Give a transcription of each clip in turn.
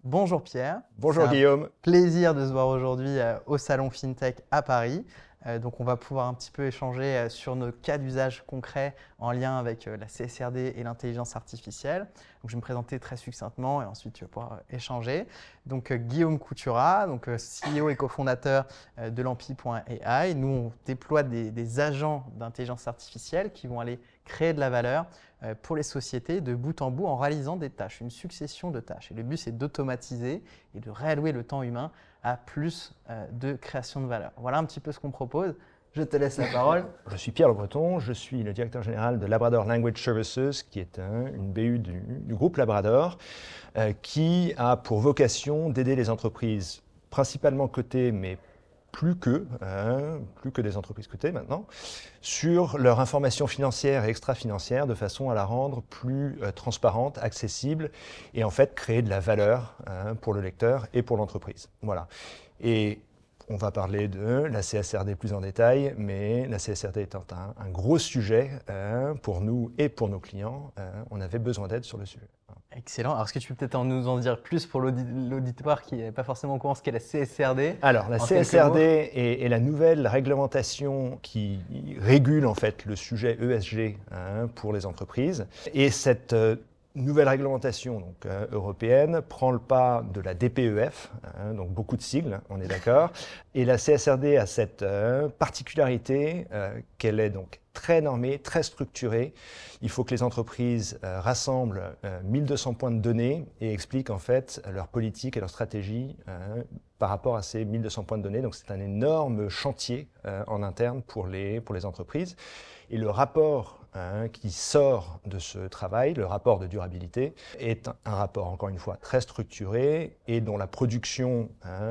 Bonjour Pierre. Bonjour Guillaume. Plaisir de se voir aujourd'hui au Salon FinTech à Paris. Donc on va pouvoir un petit peu échanger sur nos cas d'usage concrets en lien avec la CSRD et l'intelligence artificielle. Donc je vais me présenter très succinctement et ensuite tu vas pouvoir échanger. Donc Guillaume Coutura, donc CEO et cofondateur de Lampi.ai. Nous on déploie des agents d'intelligence artificielle qui vont aller créer de la valeur pour les sociétés de bout en bout en réalisant des tâches, une succession de tâches. Et le but, c'est d'automatiser et de réallouer le temps humain à plus de création de valeur. Voilà un petit peu ce qu'on propose. Je te laisse la parole. Je suis Pierre Le Breton, je suis le directeur général de Labrador Language Services, qui est une BU du groupe Labrador, qui a pour vocation d'aider les entreprises, principalement cotées, mais plus que des entreprises cotées maintenant, sur leur information financière et extra-financière de façon à la rendre plus transparente, accessible et en fait créer de la valeur pour le lecteur et pour l'entreprise. Voilà. Et on va parler de la CSRD plus en détail, mais la CSRD étant un gros sujet pour nous et pour nos clients, on avait besoin d'aide sur le sujet. Excellent. Alors, est-ce que tu peux peut-être nous en dire plus pour l'auditoire qui n'est pas forcément au courant ce qu'est la CSRD? Alors, la CSRD est la nouvelle réglementation qui régule en fait le sujet ESG pour les entreprises. Et cette nouvelle réglementation donc, européenne prend le pas de la DPEF, donc beaucoup de sigles, on est d'accord. Et la CSRD a cette particularité qu'elle est donc très normée, très structurée. Il faut que les entreprises rassemblent 1200 points de données et expliquent en fait leur politique et leur stratégie par rapport à ces 1200 points de données. Donc c'est un énorme chantier en interne pour les entreprises. Et le rapport qui sort de ce travail, le rapport de durabilité, est un rapport, encore une fois, très structuré et dont la production,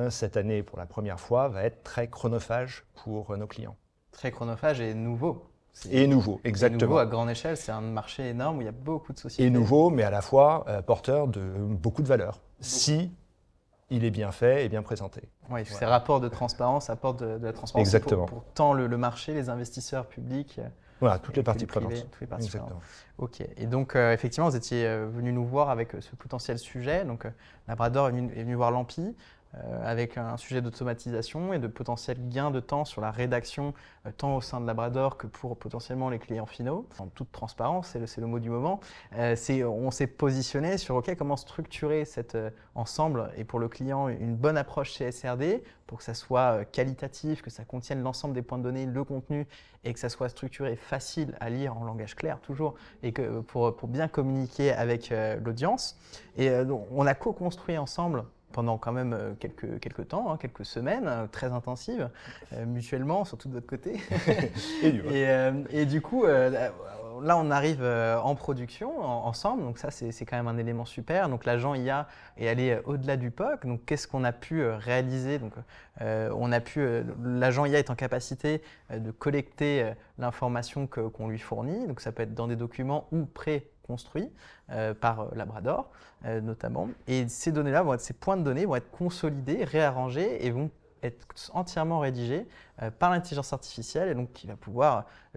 cette année, pour la première fois, va être très chronophage pour nos clients. Très chronophage et nouveau. Et nouveau, exactement. Et nouveau à grande échelle, c'est un marché énorme où il y a beaucoup de sociétés. Et nouveau, mais à la fois porteur de beaucoup de valeur, si il est bien fait et bien présenté. Oui, voilà. Ces rapports de transparence apportent de la transparence. Exactement. Pour tant le marché, les investisseurs publics. Voilà, toutes les parties prenantes. Toutes les parties prenantes. Ok. Et donc, effectivement, vous étiez venu nous voir avec ce potentiel sujet. Donc, Labrador est venu voir Lampi avec un sujet d'automatisation et de potentiel gain de temps sur la rédaction, tant au sein de Labrador que pour potentiellement les clients finaux. En toute transparence, c'est le mot du moment. On s'est positionné sur comment structurer cet ensemble et pour le client une bonne approche CSRD pour que ça soit qualitatif, que ça contienne l'ensemble des points de données, le contenu et que ça soit structuré et facile à lire en langage clair toujours et que pour bien communiquer avec l'audience. Et on a co-construit ensemble pendant quand même quelques temps, quelques semaines, très intensives, mutuellement, surtout de votre côté. et du coup, là, on arrive en production ensemble, donc ça, c'est quand même un élément super. Donc l'agent IA est allé au-delà du POC. Donc qu'est-ce qu'on a pu réaliser? Donc l'agent IA est en capacité de collecter l'information qu'on lui fournit. Donc ça peut être dans des documents ou pré-construits par Labrador notamment. Et ces données-là, ces points de données vont être consolidés, réarrangés et vont être entièrement rédigés par l'intelligence artificielle. Et donc,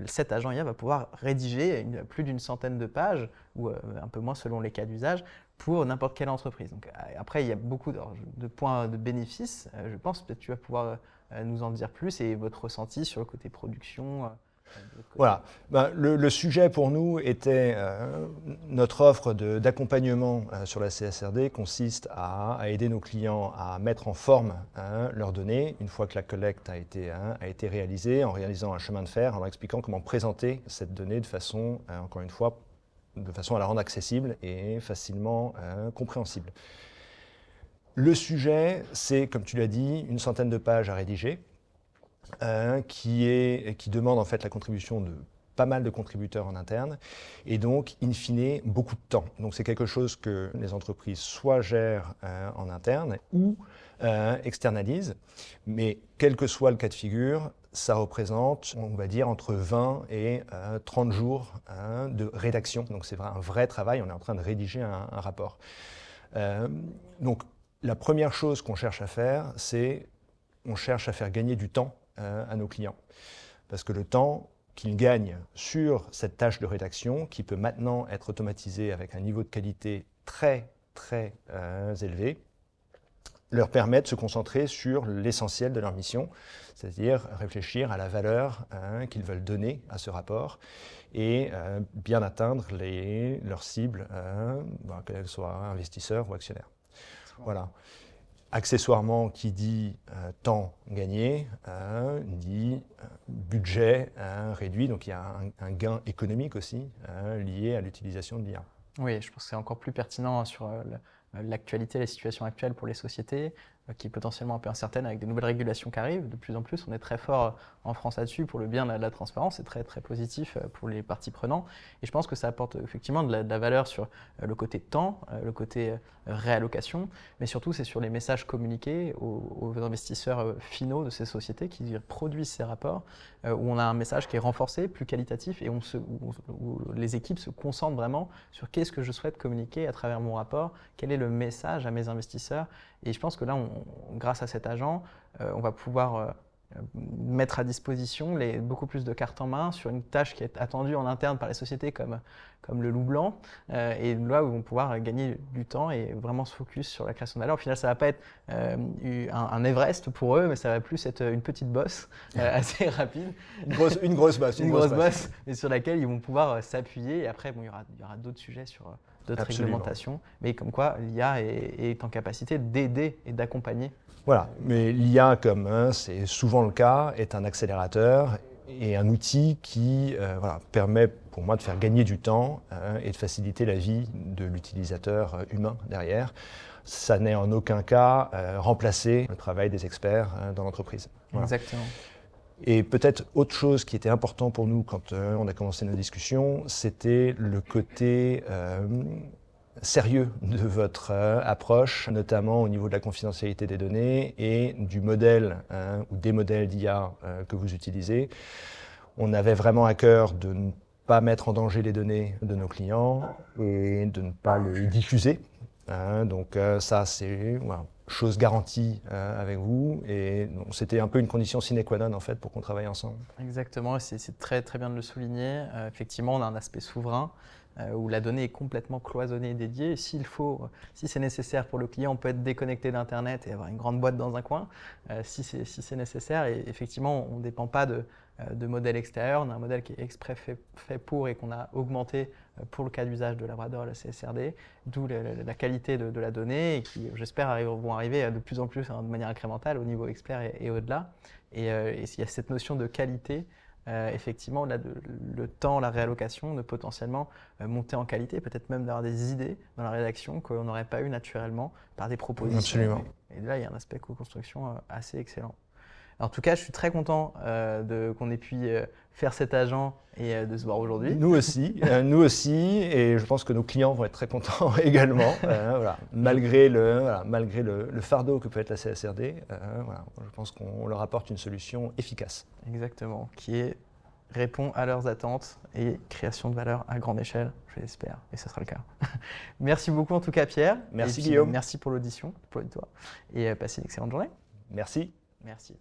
cet agent IA va pouvoir rédiger plus d'une centaine de pages, ou un peu moins selon les cas d'usage, pour n'importe quelle entreprise. Donc, après, il y a beaucoup de points de bénéfices. Je pense peut-être que tu vas pouvoir nous en dire plus et votre ressenti sur le côté production. Voilà. Le sujet pour nous était notre offre d'accompagnement sur la CSRD consiste à aider nos clients à mettre en forme leurs données une fois que la collecte a été réalisée, en réalisant un chemin de fer, en leur expliquant comment présenter cette donnée de façon, encore une fois, de façon à la rendre accessible et facilement compréhensible. Le sujet, c'est, comme tu l'as dit, une centaine de pages à rédiger. Qui demande en fait la contribution de pas mal de contributeurs en interne et donc, in fine, beaucoup de temps. Donc c'est quelque chose que les entreprises soit gèrent en interne ou externalisent, mais quel que soit le cas de figure, ça représente, on va dire, entre 20 et 30 jours de rédaction. Donc c'est un vrai travail, on est en train de rédiger un rapport. Donc la première chose qu'on cherche à faire, c'est on cherche à faire gagner du temps à nos clients. Parce que le temps qu'ils gagnent sur cette tâche de rédaction qui peut maintenant être automatisée avec un niveau de qualité très élevé, leur permet de se concentrer sur l'essentiel de leur mission, c'est-à-dire réfléchir à la valeur qu'ils veulent donner à ce rapport et bien atteindre leurs cibles, qu'elles soient investisseurs ou actionnaires. Voilà. Accessoirement, qui dit temps gagné, dit budget réduit, donc il y a un gain économique aussi lié à l'utilisation de l'IA. Oui, je pense que c'est encore plus pertinent sur l'actualité, la situation actuelle pour les sociétés, qui est potentiellement un peu incertaine avec des nouvelles régulations qui arrivent. De plus en plus, on est très fort en France là-dessus pour le bien de la transparence. C'est très positif pour les parties prenantes. Et je pense que ça apporte effectivement de la valeur sur le côté temps, le côté réallocation, mais surtout c'est sur les messages communiqués aux investisseurs finaux de ces sociétés qui produisent ces rapports, où on a un message qui est renforcé, plus qualitatif, et où les équipes se concentrent vraiment sur qu'est-ce que je souhaite communiquer à travers mon rapport, quel est le message à mes investisseurs. Et je pense que là, grâce à cet agent, on va pouvoir mettre à disposition beaucoup plus de cartes en main sur une tâche qui est attendue en interne par les sociétés comme le loup blanc, et là où ils vont pouvoir gagner du temps et vraiment se focus sur la création de valeur. Au final, ça ne va pas être un Everest pour eux, mais ça va plus être une petite bosse assez rapide. Une grosse bosse. Une grosse bosse, mais sur laquelle ils vont pouvoir s'appuyer. Et après, bon, il y aura d'autres sujets sur d'autres réglementations, mais comme quoi l'IA est en capacité d'aider et d'accompagner. Voilà, mais l'IA, comme c'est souvent le cas, est un accélérateur et un outil qui permet pour moi de faire gagner du temps et de faciliter la vie de l'utilisateur humain derrière. Ça n'est en aucun cas remplacer le travail des experts dans l'entreprise. Voilà. Exactement. Et peut-être autre chose qui était important pour nous quand on a commencé nos discussions, c'était le côté sérieux de votre approche, notamment au niveau de la confidentialité des données et du modèle ou des modèles d'IA que vous utilisez. On avait vraiment à cœur de ne pas mettre en danger les données de nos clients et de ne pas les diffuser. Donc ça, c'est chose garantie avec vous, et c'était un peu une condition sine qua non en fait pour qu'on travaille ensemble. Exactement, c'est très bien de le souligner. Effectivement, on a un aspect souverain où la donnée est complètement cloisonnée et dédiée. Si c'est nécessaire pour le client, on peut être déconnecté d'Internet et avoir une grande boîte dans un coin, si c'est nécessaire. Et effectivement, on ne dépend pas de modèle extérieur. On a un modèle qui est exprès fait pour et qu'on a augmenté pour le cas d'usage de Labrador et la CSRD, d'où la qualité de la donnée et qui, j'espère, vont arriver de plus en plus de manière incrémentale au niveau expert et au-delà. Et il y a cette notion de qualité. Effectivement, le temps, la réallocation de potentiellement monter en qualité, peut-être même d'avoir des idées dans la rédaction qu'on n'aurait pas eu naturellement par des propositions. Absolument. Et là, il y a un aspect co-construction assez excellent. En tout cas, je suis très content qu'on ait pu faire cet agent et de se voir aujourd'hui. Nous aussi, et je pense que nos clients vont être très contents également, malgré le fardeau que peut être la CSRD. Je pense qu'on leur apporte une solution efficace. Exactement, qui répond à leurs attentes et création de valeur à grande échelle, je l'espère, et ce sera le cas. Merci beaucoup en tout cas, Pierre. Merci Guillaume. Merci pour l'audition, pour toi, et passez une excellente journée. Merci. Merci.